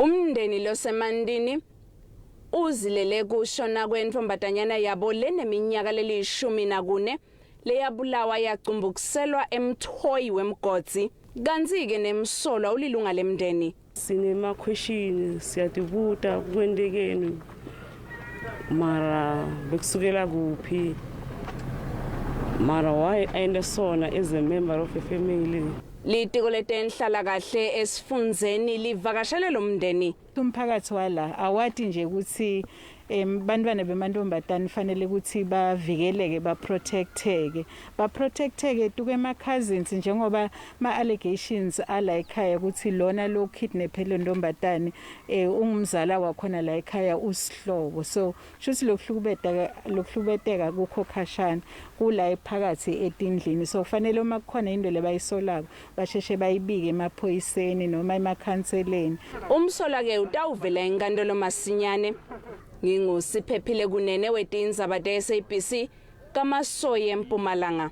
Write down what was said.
Umndeni losemandini uzilele kushona kwentombazana yabo leneminyaka leli14 leyabulawa yacumbukiselwa emthoyi wemgodzi kanti ke nemsolwa ulilunga lemndeni. Sinema question siyatibuta kwendekeni mara bekusukela kuphi mara why ayendesona as a member of a family. Litiko letenhlala kahle esifundzeni livakashele lo mndeni. Umphakathi wala awati nje ukuthi bantwana bemantombazane fanele ukuthi bavikeleke baprotecteke tuke ema cousins njengoba ma allegations ala ekhaya ukuthi lona lo kidnaphele ntombazane ungumzala wakhona la ekhaya usihlobo, so shuthi lokuhlubeteka kukho khashana kula ephakathi etindlini, so fanele uma kukhona into lebayisolako basheshe bayibike emaphoyiseni noma emakhanseleni. Umsola ke utawuvela enkantolo masinyane. Ngingusiphephile kunene weTiindaba SABC KwaMasoyi eMpumalanga.